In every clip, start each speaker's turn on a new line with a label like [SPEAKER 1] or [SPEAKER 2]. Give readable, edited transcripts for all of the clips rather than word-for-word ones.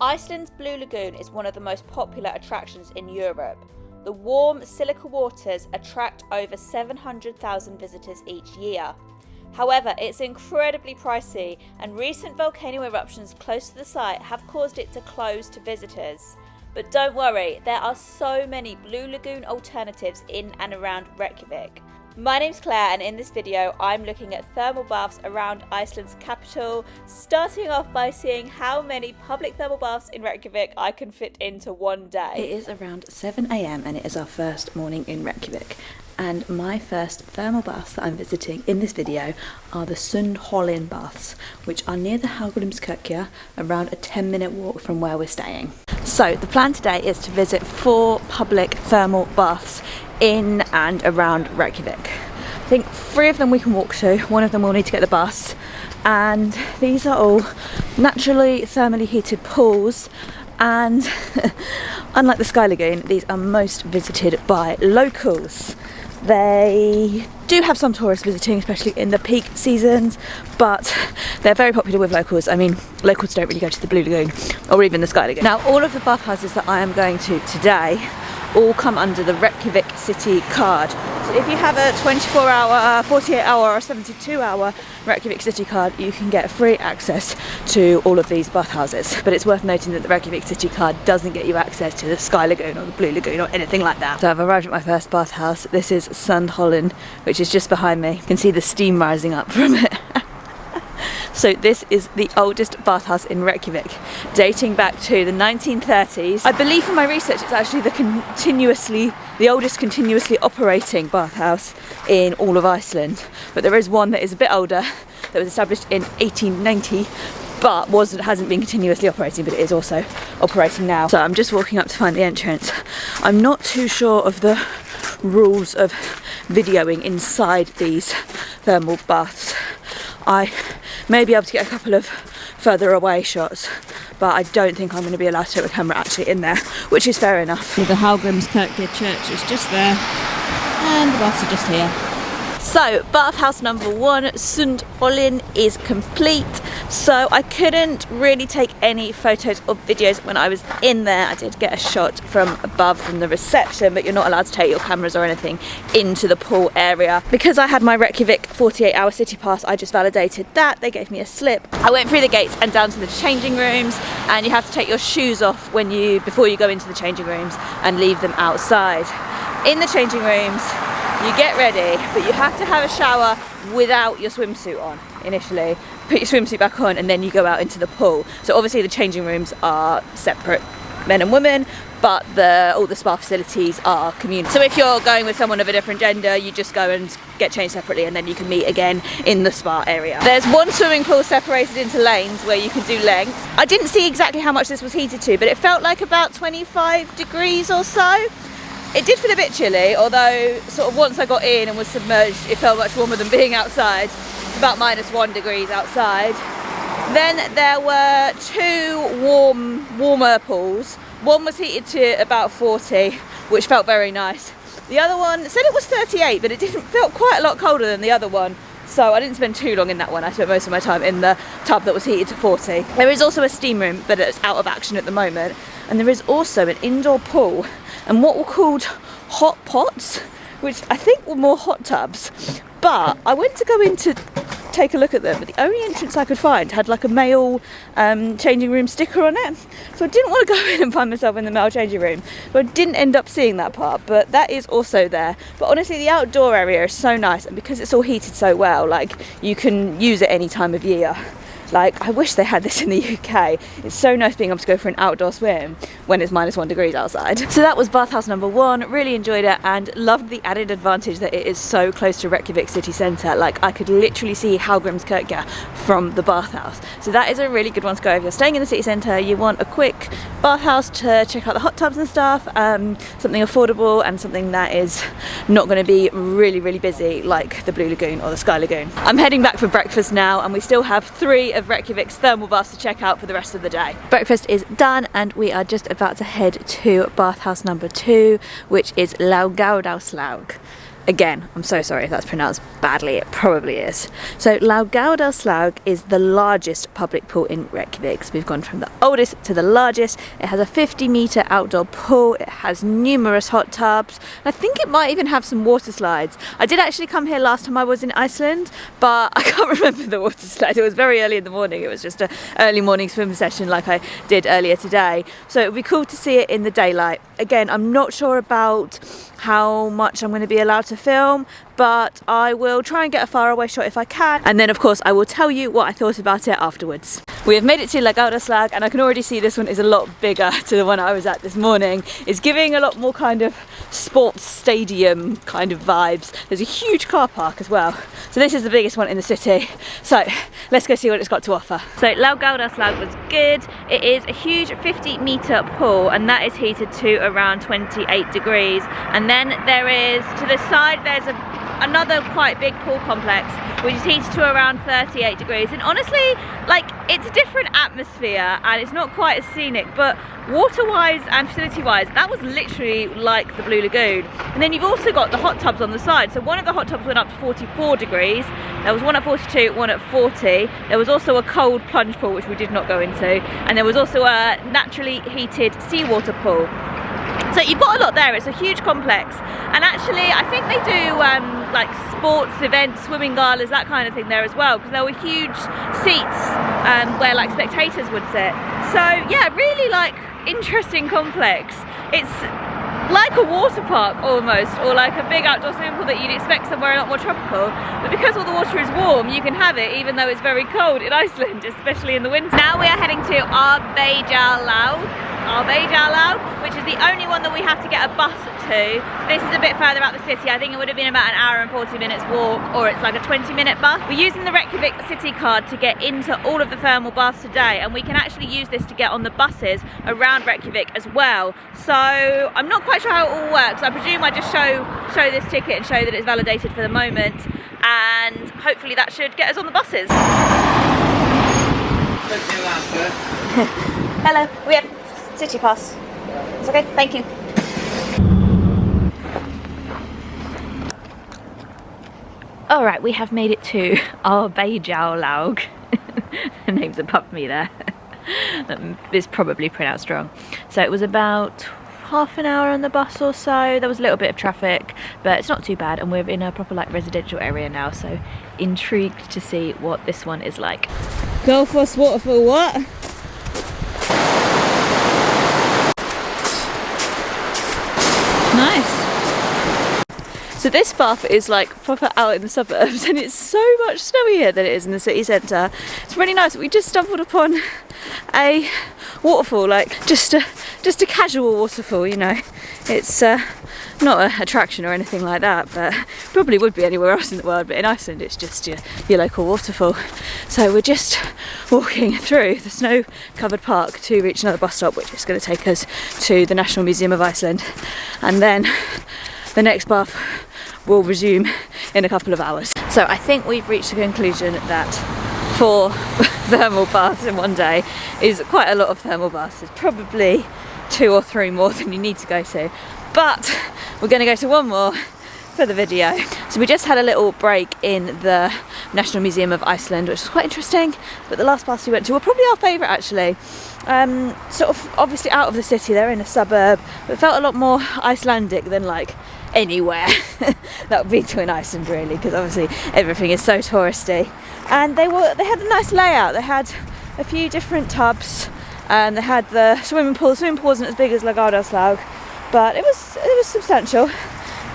[SPEAKER 1] Iceland's Blue Lagoon is one of the most popular attractions in Europe. The warm silica waters attract over 700,000 visitors each year. However, it's incredibly pricey, and recent volcano eruptions close to the site have caused it to close to visitors. But don't worry, there are so many Blue Lagoon alternatives in and around Reykjavik. My name's Claire, and in this video I'm looking at thermal baths around Iceland's capital, starting off by seeing how many public thermal baths in Reykjavik I can fit into one day.
[SPEAKER 2] It is around 7 AM and it is our first morning in Reykjavik, and my first thermal baths that I'm visiting in this video are the Sunholn Baths, which are near the Hallgrímskirkja, around a 10-minute walk from where we're staying. So the plan today is to visit 4 public thermal baths in and around Reykjavik. I think 3 of them we can walk to, 1 of them we'll need to get the bus, and these are all naturally thermally heated pools, and unlike the Sky Lagoon, these are most visited by locals. They do have some tourists visiting, especially in the peak seasons, but they're very popular with locals. I mean, locals don't really go to the Blue Lagoon or even the Sky Lagoon. Now, all of the bathhouses that I am going to today all come under the Reykjavik City card. So if you have a 24-hour, 48-hour or 72-hour Reykjavik City card, you can get free access to all of these bathhouses. But it's worth noting that the Reykjavik City card doesn't get you access to the Sky Lagoon or the Blue Lagoon or anything like that. So I've arrived at my first bathhouse. This is Sunholn, which is just behind me. You can see the steam rising up from it. So this is the oldest bathhouse in Reykjavik, dating back to the 1930s. I believe from my research it's actually the oldest continuously operating bathhouse in all of Iceland. But there is one that is a bit older, that was established in 1890, but hasn't been continuously operating, but it is also operating now. So I'm just walking up to find the entrance. I'm not too sure of the rules of videoing inside these thermal baths. I may be able to get a couple of further away shots, but I don't think I'm going to be allowed to take the camera actually in there, which is fair enough. The Hallgrímskirkja church is just there, and the baths are just here. So, bathhouse number 1, Sunholn, is complete. So I couldn't really take any photos or videos when I was in there. I did get a shot from above from the reception, but you're not allowed to take your cameras or anything into the pool area. Because I had my Reykjavik 48-hour city pass, I just validated that. They gave me a slip. I went through the gates and down to the changing rooms, and you have to take your shoes off before you go into the changing rooms and leave them outside. In the changing rooms, you get ready, but you have to have a shower without your swimsuit on initially. Put your swimsuit back on, and then you go out into the pool. So obviously the changing rooms are separate, men and women, but all the spa facilities are communal. So if you're going with someone of a different gender, you just go and get changed separately, and then you can meet again in the spa area. There's 1 swimming pool separated into lanes where you can do length. I didn't see exactly how much this was heated to, but it felt like about 25 degrees or so. It did feel a bit chilly, although sort of once I got in and was submerged, it felt much warmer than being outside, about -1 degrees outside. Then there were 2 warmer pools. One was heated to about 40, which felt very nice. The other one said it was 38, but it felt quite a lot colder than the other one. So I didn't spend too long in that one. I spent most of my time in the tub that was heated to 40. There is also a steam room, but it's out of action at the moment. And there is also an indoor pool and what were called hot pots, which I think were more hot tubs. But I went to go in to take a look at them, but the only entrance I could find had like a male changing room sticker on it. So I didn't want to go in and find myself in the male changing room. So I didn't end up seeing that part, but that is also there. But honestly, the outdoor area is so nice, and because it's all heated so well, like you can use it any time of year. Like, I wish they had this in the UK. It's so nice being able to go for an outdoor swim when it's -1 degrees outside. So that was bathhouse number 1. Really enjoyed it and loved the added advantage that it is so close to Reykjavik city centre. Like, I could literally see Hallgrímskirkja from the bathhouse. So that is a really good one to go if you're staying in the city centre. You want a quick bathhouse to check out the hot tubs and stuff, something affordable and something that is not going to be really, really busy like the Blue Lagoon or the Sky Lagoon. I'm heading back for breakfast now, and we still have 3 of Reykjavik's thermal baths to check out for the rest of the day. Breakfast is done, and we are just about to head to bathhouse number 2, which is Laugardalslaug. Again, I'm so sorry if that's pronounced badly, it probably is. So LaSla is the largest public pool in Reykjavik. So we've gone from the oldest to the largest. It has a 50-metre outdoor pool, it has numerous hot tubs, I think it might even have some water slides. I did actually come here last time I was in Iceland, but I can't remember the water slides. It was very early in the morning, it was just an early morning swim session like I did earlier today. So it would be cool to see it in the daylight. Again, I'm not sure about how much I'm going to be allowed to film, but I will try and get a far away shot if I can, and then of course I will tell you what I thought about it afterwards. We have made it to LaSla, and I can already see this one is a lot bigger to the one I was at this morning. It's giving a lot more kind of sports stadium kind of vibes. There's a huge car park as well. So this is the biggest one in the city. So let's go see what it's got to offer. So LaSla was good. It is a huge 50-metre pool, and that is heated to around 28 degrees. And then there is, to the side, there's another quite big pool complex which is heated to around 38 degrees, and honestly, like, it's a different atmosphere and it's not quite as scenic, but water wise and facility wise that was literally like the Blue Lagoon. And then you've also got the hot tubs on the side. So one of the hot tubs went up to 44 degrees, there was one at 42, one at 40. There was also a cold plunge pool which we did not go into, and there was also a naturally heated seawater pool. So you've got a lot there. It's a huge complex, and actually I think they do like sports events, swimming galas, that kind of thing there as well, because there were huge seats where like spectators would sit. So yeah, really like interesting complex. It's like a water park almost, or like a big outdoor swimming pool that you'd expect somewhere a lot more tropical, but because all the water is warm you can have it even though it's very cold in Iceland, especially in the winter. Now we are heading to Avios, which is the only one that we have to get a bus to. So this is a bit further out the city. I think it would have been about an hour and 40 minutes walk, or it's like a 20-minute bus. We're using the Reykjavik city card to get into all of the thermal baths today, and we can actually use this to get on the buses around Reykjavik as well. So I'm not quite sure how it all works. I presume I just show this ticket and show that it's validated for the moment, and hopefully that should get us on the buses. Hello, we have city pass. It's okay, thank you. Alright, we have made it to Avios. The name's above me there. It's probably pronounced wrong. So it was about half an hour on the bus or so. There was a little bit of traffic, but it's not too bad, and we're in a proper like residential area now, so intrigued to see what this one is like. Gullfoss waterfall, what? Nice. So this bath is like proper out in the suburbs, and it's so much snowier than it is in the city centre. It's really nice. We just stumbled upon a waterfall, like just a casual waterfall, you know. It's not an attraction or anything like that, but probably would be anywhere else in the world, but in Iceland it's just your local waterfall. So we're just walking through the snow-covered park to reach another bus stop, which is going to take us to the National Museum of Iceland, and then the next bath will resume in a couple of hours. So I think we've reached the conclusion that 4 thermal baths in one day is quite a lot of thermal baths. There's probably 2 or 3 more than you need to go to, but we're going to go to one more for the video. So we just had a little break in the National Museum of Iceland, which was quite interesting, but the last baths we went to were probably our favourite actually. Sort of obviously out of the city, they're in a suburb, but it felt a lot more Icelandic than like anywhere that would be to in Iceland really, because obviously everything is so touristy. And they had a nice layout. They had a few different tubs, and they had the swimming pool. The swimming pool wasn't as big as LaSla, but it was substantial.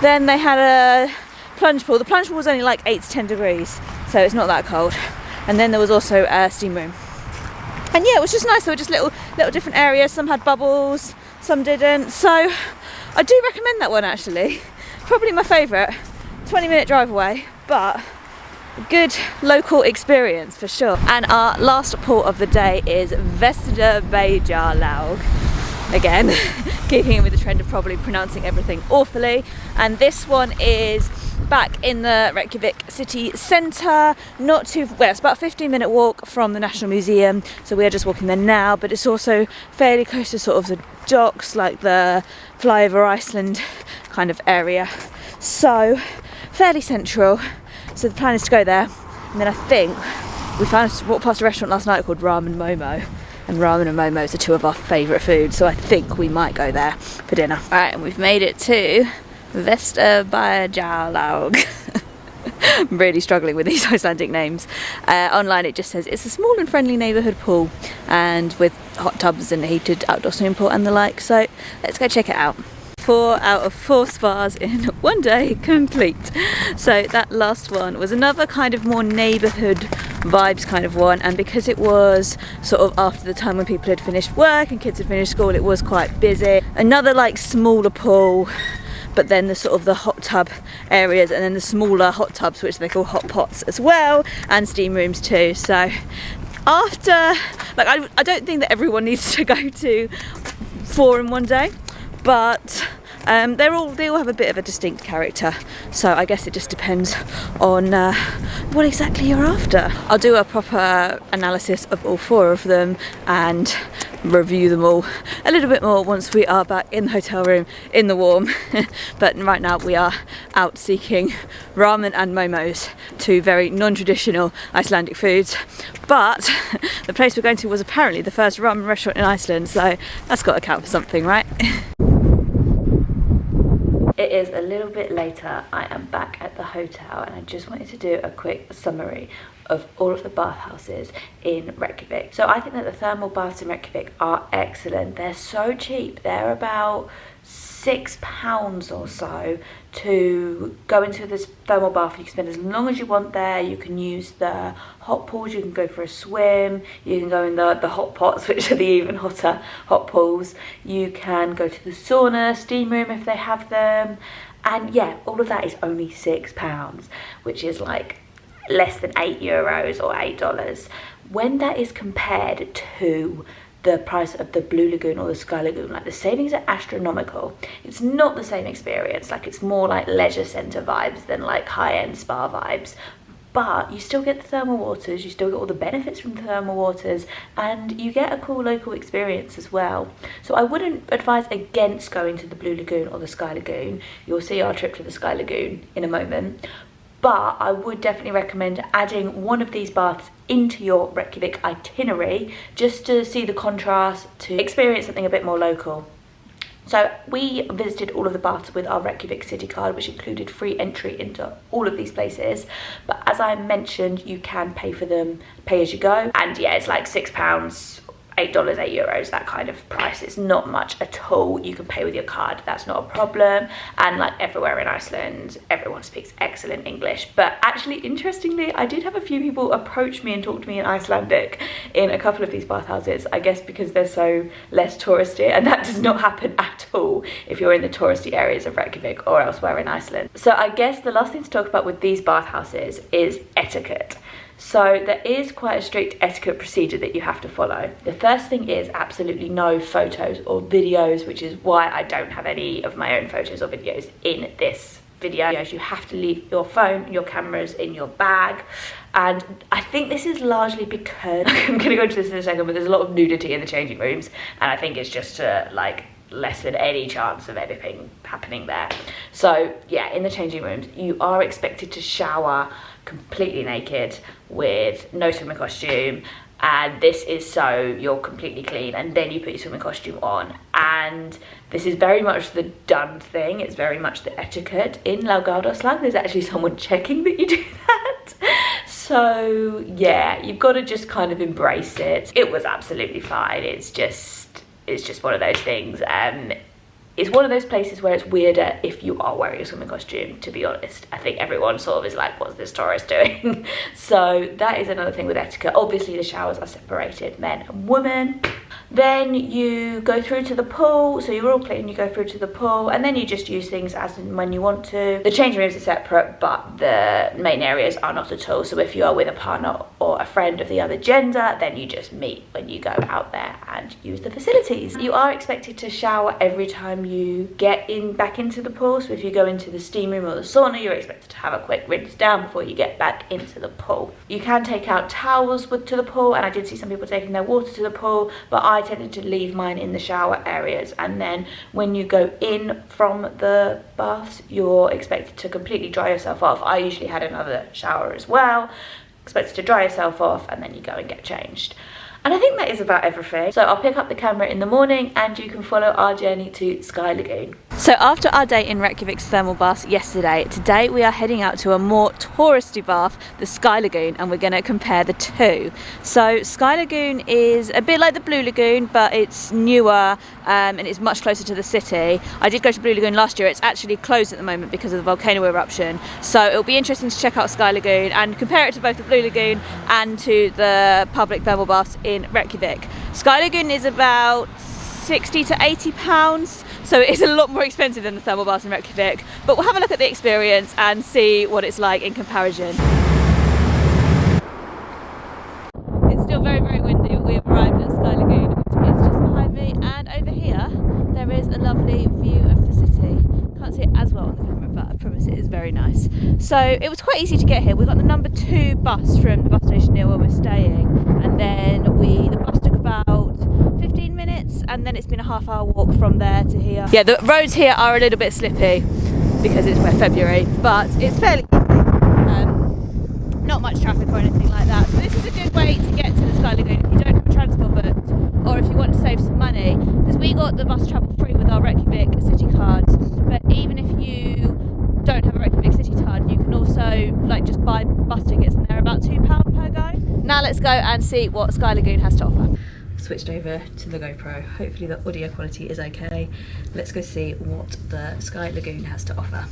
[SPEAKER 2] Then they had a plunge pool. The plunge pool was only like 8 to 10 degrees, so it's not that cold. And then there was also a steam room. And yeah, it was just nice. There were just little different areas. Some had bubbles, some didn't. So I do recommend that one actually. Probably my favourite. 20-minute drive away, but a good local experience for sure. And our last port of the day is Visit Iceland. Again, keeping in with the trend of probably pronouncing everything awfully. And this one is back in the Reykjavik city centre, not too well, it's about a 15-minute walk from the National Museum, so we are just walking there now, but it's also fairly close to sort of the docks, like the flyover Iceland kind of area, so fairly central. So the plan is to go there, and then I think we walked past a restaurant last night called Ramen Momo, and ramen and momos are two of our favourite foods, so I think we might go there for dinner. Alright, and we've made it to Vesturbæjarlaug. I'm really struggling with these Icelandic names. Online it just says it's a small and friendly neighbourhood pool, and with hot tubs and a heated outdoor swimming pool and the like, so let's go check it out. 4 out of 4 spas in one day complete. So that last one was another kind of more neighbourhood vibes kind of one, and because it was sort of after the time when people had finished work and kids had finished school, it was quite busy. Another like smaller pool, but then the sort of the hot tub areas, and then the smaller hot tubs which they call hot pots as well, and steam rooms too. So after, like, I don't think that everyone needs to go to 4 in one day, but they all have a bit of a distinct character, so I guess it just depends on what exactly you're after. I'll do a proper analysis of all 4 of them and review them all a little bit more once we are back in the hotel room in the warm. But right now we are out seeking ramen and momos, 2 very non-traditional Icelandic foods, but the place we're going to was apparently the first ramen restaurant in Iceland, so that's got to count for something, right? It is a little bit later. I am back at the hotel, and I just wanted to do a quick summary of all of the bathhouses in Reykjavik. So I think that the thermal baths in Reykjavik are excellent. They're so cheap. They're about £6 or so to go into this thermal bath. You can spend as long as you want there. You can use the hot pools, you can go for a swim, you can go in the hot pots, which are the even hotter hot pools. You can go to the sauna, steam room if they have them, and yeah, all of that is only £6, which is like less than €8 or $8. When that is compared to the price of the Blue Lagoon or the Sky Lagoon, like, the savings are astronomical. It's not the same experience, like, it's more like leisure centre vibes than like high-end spa vibes, but you still get the thermal waters, you still get all the benefits from the thermal waters, and you get a cool local experience as well. So I wouldn't advise against going to the Blue Lagoon or the Sky Lagoon. You'll see our trip to the Sky Lagoon in a moment, but I would definitely recommend adding one of these baths into your Reykjavik itinerary just to see the contrast, to experience something a bit more local. So we visited all of the baths with our Reykjavik city card, which included free entry into all of these places, but as I mentioned, you can pay for them pay as you go, and yeah, it's like £6, $8, €8, that kind of price. It's not much at all. You can pay with your card, that's not a problem. And like everywhere in Iceland, everyone speaks excellent English. But actually, interestingly, I did have a few people approach me and talk to me in Icelandic in a couple of these bathhouses, I guess because they're so less touristy, and that does not happen at all if you're in the touristy areas of Reykjavik or elsewhere in Iceland. So I guess the last thing to talk about with these bathhouses is etiquette. So there is quite a strict etiquette procedure that you have to follow. The first thing is absolutely no photos or videos, which is why I don't have any of my own photos or videos in this video. You have to leave your phone, your cameras in your bag, and I think this is largely because, I'm going to go into this in a second, but there's a lot of nudity in the changing rooms, and I think it's just to like lessen any chance of anything happening there. So yeah, in the changing rooms you are expected to shower completely naked with no swimming costume, and this is so you're completely clean, and then you put your swimming costume on, and this is very much the done thing. It's very much the etiquette. In Laugardalslag there's actually someone checking that you do that, so yeah, you've got to just kind of embrace it. It was absolutely fine. It's just one of those things. It's one of those places where it's weirder if you are wearing a swimming costume, to be honest. I think everyone sort of is like, what's this tourist doing? So that is another thing with etiquette. Obviously the showers are separated, men and women.
[SPEAKER 1] Then you go through to the pool, so you're all clean, you go through to the pool, and then you just use things as and when you want to. The changing rooms are separate, but the main areas are not at all. So if you are with a partner or a friend of the other gender, then you just meet when you go out there and use the facilities. You are expected to shower every time you get back into the pool. So if you go into the steam room or the sauna, you're expected to have a quick rinse down before you get back into the pool. You can take out towels to the pool, and I did see some people taking their water to the pool, but I tended to leave mine in the shower areas. And then when you go in from the baths, you're expected to completely dry yourself off. I usually had another shower as well, expected to dry yourself off, and then you go and get changed. And I think that is about everything. So I'll pick up the camera in the morning and you can follow our journey to Sky Lagoon. So after our day in Reykjavik's thermal baths yesterday, today we are heading out to a more touristy bath, the Sky Lagoon, and we're going to compare the two. So Sky Lagoon is a bit like the Blue Lagoon, but it's newer and it's much closer to the city. I did go to Blue Lagoon last year. It's actually closed at the moment because of the volcano eruption. So it'll be interesting to check out Sky Lagoon and compare it to both the Blue Lagoon and to the public thermal baths in Reykjavik. Sky Lagoon is about £60 to £80, so it is a lot more expensive than the thermal baths in Reykjavik, but we'll have a look at the experience and see what it's like in comparison. It's still very, very windy. We have arrived at Sky Lagoon. It's just behind me, and over here there is a lovely view of the city. Can't see it as well on the camera, but I promise it is very nice. So it was quite easy to get here. We got the number 2 bus from the bus station near where we're staying, and then the bus took about 15 minutes, and then it's been a half-hour walk from there to here. Yeah, the roads here are a little bit slippy because it's February, but it's fairly not much traffic or anything like that. So this is a good way to get to the Sky Lagoon if you don't have a transport booked, or if you want to save some money, because we got the bus travel free with our Reykjavik city cards. But even if you don't have a Reykjavik city card, you can also just buy bus tickets, and they're about £2 per go. Now let's go and see what Sky Lagoon has to offer. Switched over to the GoPro. Hopefully the audio quality is okay. Let's go see what the Sky Lagoon has to offer.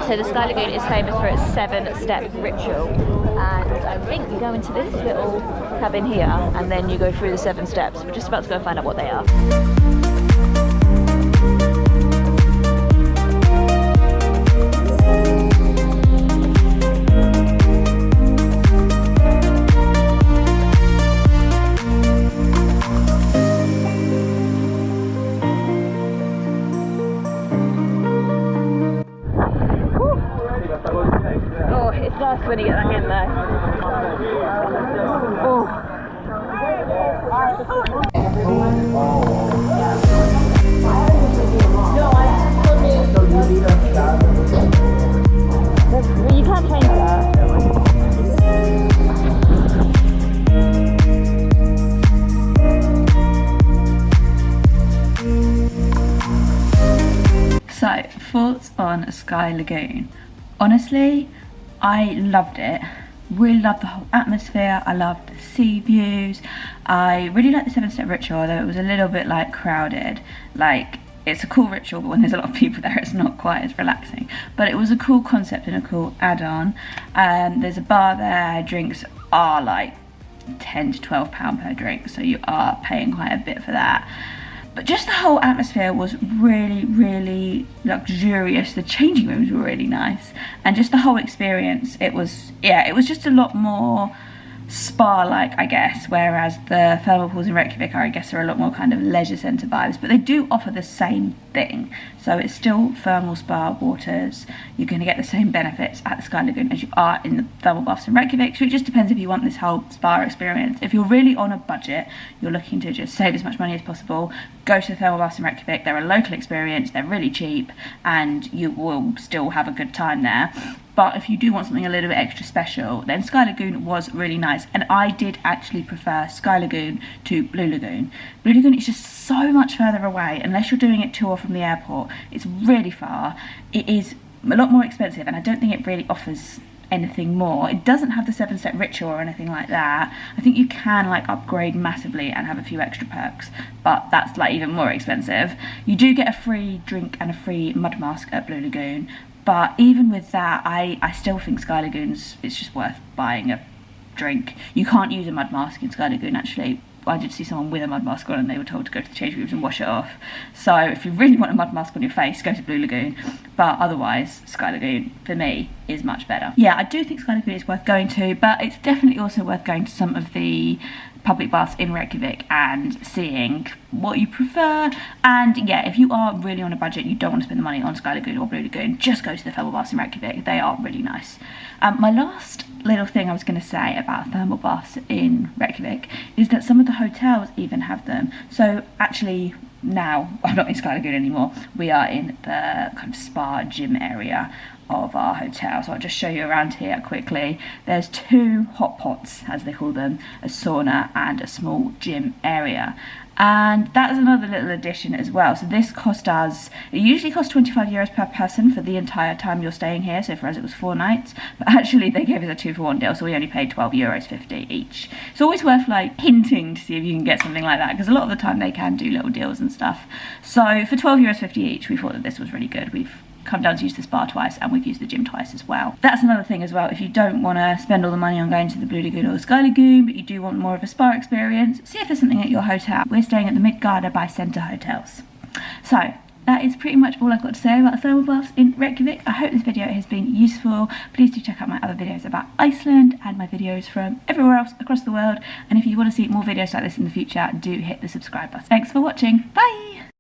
[SPEAKER 1] So the Sky Lagoon is famous for its 7-step ritual, and I think you go into this little cabin here and then you go through the 7 steps. We're just about to go find out what they are. Oh, it's nice when you get that in there. Oh. Well, you can't change that. So, thoughts on Sky Lagoon. Honestly, I loved it. Really loved the whole atmosphere. I loved the sea views. I really liked the 7-step ritual, although it was a little bit crowded. It's a cool ritual, but when there's a lot of people there, it's not quite as relaxing. But it was a cool concept and a cool add-on. There's a bar there. Drinks are £10 to £12 per drink, so you are paying quite a bit for that. But just the whole atmosphere was really, really luxurious. The changing rooms were really nice. And just the whole experience, it was just a lot more spa-like, I guess, whereas the thermal pools in Reykjavik are a lot more kind of leisure centre vibes, but they do offer the same thing. So it's still thermal spa waters. You're going to get the same benefits at the Sky Lagoon as you are in the thermal baths in Reykjavik, so it just depends if you want this whole spa experience. If you're really on a budget, you're looking to just save as much money as possible, go to the thermal baths in Reykjavik. They're a local experience, they're really cheap, and you will still have a good time there. But if you do want something a little bit extra special, then Sky Lagoon was really nice. And I did actually prefer Sky Lagoon to Blue Lagoon. Blue Lagoon is just so much further away, unless you're doing it to or from the airport. It's really far. It is
[SPEAKER 2] a lot more expensive, and I don't think it really offers anything more. It doesn't have the 7-step ritual or anything like that. I think you can like upgrade massively and have a few extra perks, but that's like even more expensive. You do get a free drink and a free mud mask at Blue Lagoon, but even with that, I still think Sky Lagoon's, it's just worth buying a drink. You can't use a mud mask in Sky Lagoon actually. I did see someone with a mud mask on and they were told to go to the change rooms and wash it off. So if you really want a mud mask on your face, go to Blue Lagoon. But otherwise, Sky Lagoon, for me, is much better. Yeah, I do think Sky Lagoon is worth going to, but it's definitely also worth going to some of the public baths in Reykjavik and seeing what you prefer. And yeah, if you are really on a budget, you don't want to spend the money on Sky Lagoon or Blue Lagoon, just go to the thermal baths in Reykjavik. They are really nice. My last little thing I was going to say about thermal baths in Reykjavik is that some of the hotels even have them. So actually now, I'm not in Sky Lagoon anymore, we are in the kind of spa gym area of our hotel. So I'll just show you around here quickly. There's 2 hot pots, as they call them, a sauna and a small gym area. And that's another little addition as well. So this cost us, it usually costs €25 per person for the entire time you're staying here. So for us it was 4 nights, but actually they gave us a 2-for-1 deal, so we only paid €12.50 each. It's always worth like hinting to see if you can get something like that, because a lot of the time they can do little deals and stuff. So for €12.50 each, we thought that this was really good. We've come down to use the spa twice and we've used the gym twice as well. That's another thing as well. If you don't want to spend all the money on going to the Blue Lagoon or the Sky Lagoon, but you do want more of a spa experience, see if there's something at your hotel. We're staying at the Midgarda by Centre Hotels. So that is pretty much all I've got to say about the thermal baths in Reykjavik. I hope this video has been useful. Please do check out my other videos about Iceland and my videos from everywhere else across the world. And if you want to see more videos like this in the future, do hit the subscribe button. Thanks for watching. Bye!